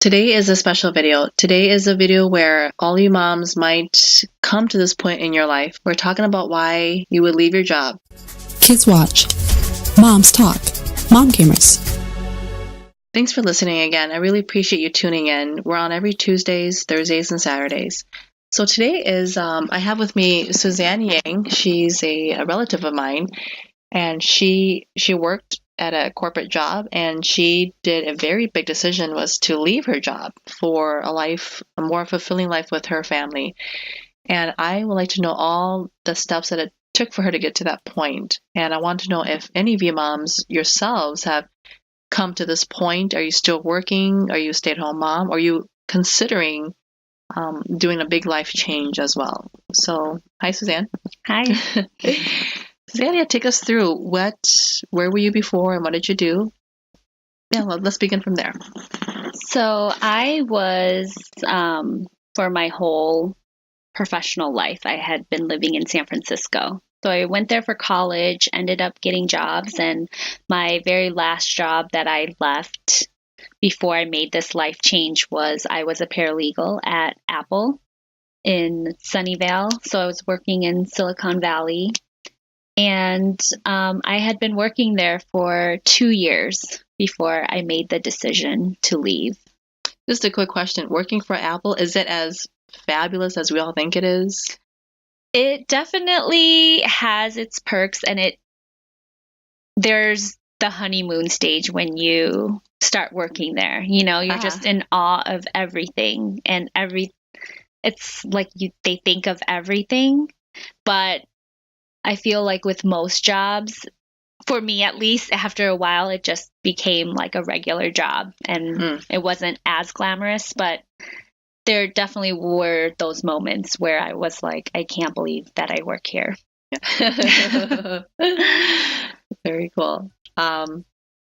Today is a special video. Today is a video where all you moms might come to this point in your life. We're talking about why you would leave your job. Kids watch. Moms talk. MomGamers. Thanks for listening again. I really appreciate you tuning in. We're on every Tuesdays, Thursdays, and Saturdays. So today is, I have with me Suzanne Yang. She's a relative of mine, and she worked at a corporate job, and she did a very big decision, was to leave her job for a more fulfilling life with her family. And I would like to know all the steps that it took for her to get to that point. And I want to know if any of you moms yourselves have come to this point. Are you still working? Are you a stay-at-home mom? Are you considering doing a big life change as well? So, hi, Suzanne. Hi. Suzanne, take us through where were you before and what did you do? Yeah, well, let's begin from there. So I was, for my whole professional life, I had been living in San Francisco. So I went there for college, ended up getting jobs, and my very last job that I left before I made this life change was I was a paralegal at Apple in Sunnyvale. So I was working in Silicon Valley. And I had been working there for 2 years before I made the decision to leave. Just a quick question. Working for Apple, is it as fabulous as we all think it is? It definitely has its perks, and there's the honeymoon stage when you start working there. You know, you're just in awe of everything, and it's like they think of everything, but I feel like with most jobs, for me at least, after a while, it just became like a regular job, and it wasn't as glamorous, but there definitely were those moments where I was like, I can't believe that I work here. Very cool.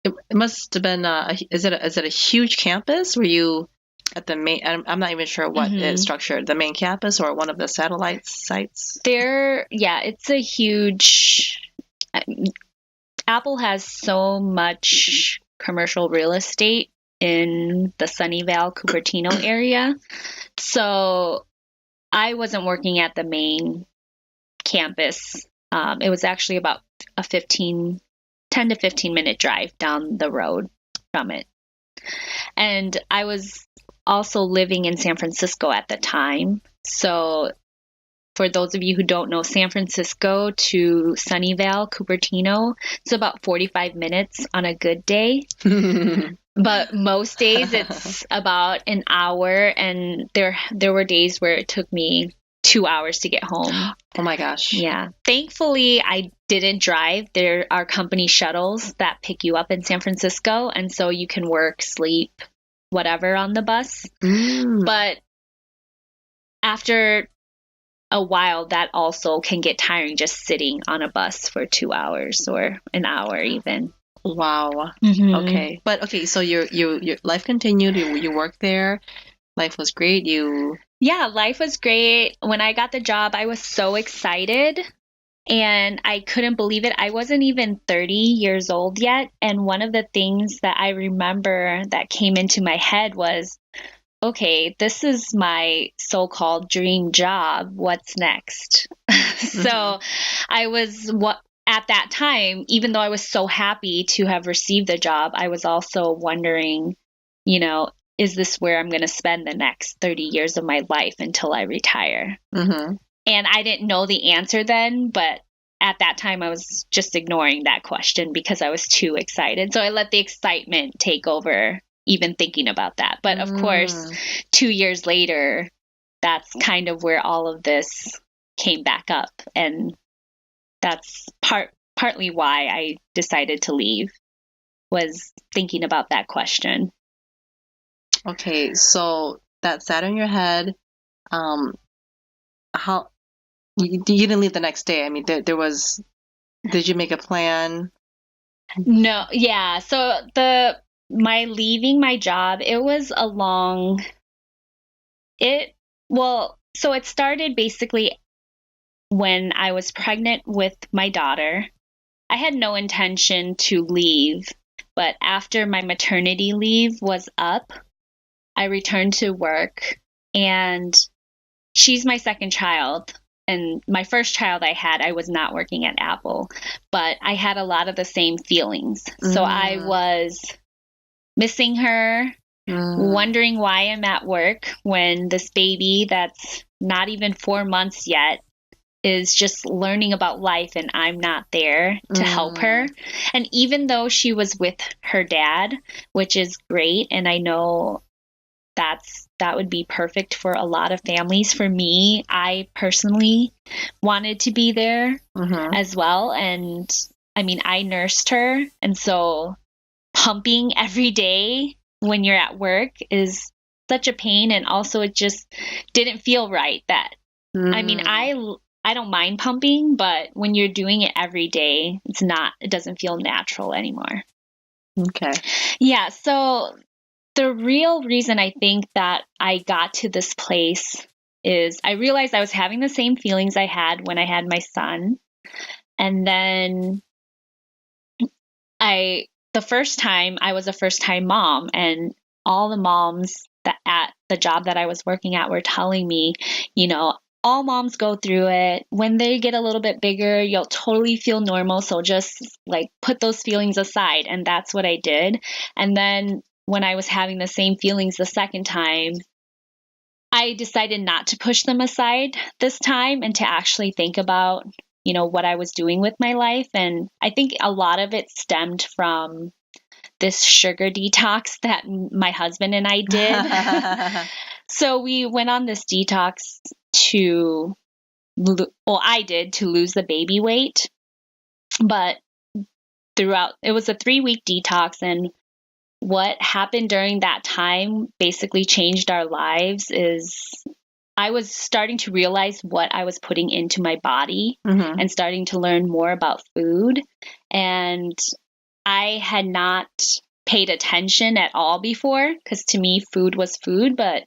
It must have been, is it a huge campus? Were you at the main, I'm not even sure what is structured, the main campus or one of the satellite sites? It's a huge, Apple has so much commercial real estate in the Sunnyvale, Cupertino area. So I wasn't working at the main campus. It was actually about a 10 to 15 minute drive down the road from it. And I was also living in San Francisco at the time. So for those of you who don't know, San Francisco to Sunnyvale, Cupertino, it's about 45 minutes on a good day. But most days it's about an hour, and there were days where it took me 2 hours to get home. Oh my gosh. Yeah. Thankfully, I didn't drive. There are company shuttles that pick you up in San Francisco, and so you can work, sleep, whatever on the bus. But after a while, that also can get tiring, just sitting on a bus for 2 hours or an hour even. Wow. Okay. But okay, so your life continued. You worked there. Life was great. Yeah, life was great. When I got the job, I was so excited, and I couldn't believe it. I wasn't even 30 years old yet, and one of the things that I remember that came into my head was, okay, this is my so-called dream job. What's next? So I was at that time, even though I was so happy to have received the job, I was also wondering, is this where I'm going to spend the next 30 years of my life until I retire? And I didn't know the answer then, but at that time I was just ignoring that question because I was too excited. So I let the excitement take over even thinking about that. But of course, 2 years later, that's kind of where all of this came back up. And that's partly why I decided to leave, was thinking about that question. Okay, so that sat in your head. How you didn't leave the next day? I mean, there was. Did you make a plan? No, yeah. So my leaving my job, it was a long. So it started basically when I was pregnant with my daughter. I had no intention to leave, but after my maternity leave was up, I returned to work, and she's my second child. And my first child I was not working at Apple, but I had a lot of the same feelings. So I was missing her, wondering why I'm at work when this baby that's not even 4 months yet is just learning about life and I'm not there to help her. And even though she was with her dad, which is great, and I know that would be perfect for a lot of families. For me, I personally wanted to be there as well. And I mean, I nursed her. And so pumping every day when you're at work is such a pain. And also it just didn't feel right I mean, I don't mind pumping, but when you're doing it every day, it doesn't feel natural anymore. Okay. Yeah. So the real reason I think that I got to this place is I realized I was having the same feelings I had when I had my son. And then the first time I was a first time mom, and all the moms at the job that I was working at were telling me, all moms go through it. When they get a little bit bigger, you'll totally feel normal. So just like put those feelings aside. And that's what I did. And then when I was having the same feelings the second time, I decided not to push them aside this time and to actually think about, what I was doing with my life. And I think a lot of it stemmed from this sugar detox that my husband and I did. So we went on this detox I did to lose the baby weight. But it was a 3-week detox, and what happened during that time basically changed our lives is I was starting to realize what I was putting into my body and starting to learn more about food. And I had not paid attention at all before, because to me, food was food. But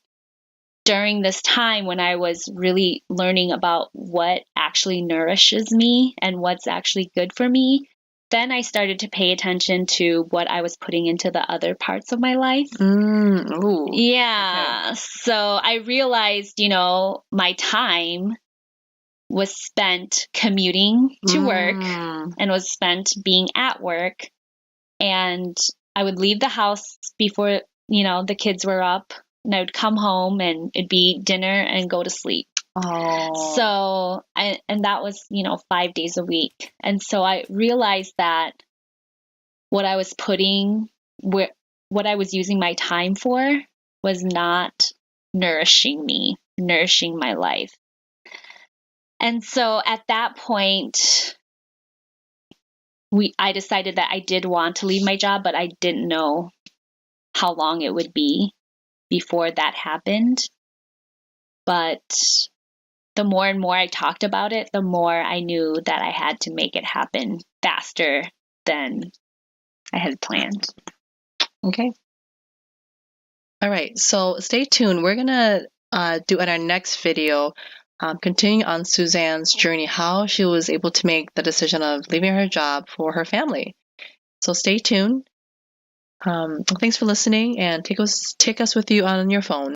during this time when I was really learning about what actually nourishes me and what's actually good for me, then I started to pay attention to what I was putting into the other parts of my life. Yeah. Okay. So I realized, my time was spent commuting to work and was spent being at work. And I would leave the house before, the kids were up, and I would come home and it'd be dinner and go to sleep. Oh. So, and that was, 5 days a week. And so I realized that what I was what I was using my time for was not nourishing my life. And so at that point, I decided that I did want to leave my job, but I didn't know how long it would be before that happened. But the more and more I talked about it, the more I knew that I had to make it happen faster than I had planned. Okay. All right. So stay tuned. We're going to do in our next video, continuing on Suzanne's journey, how she was able to make the decision of leaving her job for her family. So stay tuned. Thanks for listening, and take us with you on your phone.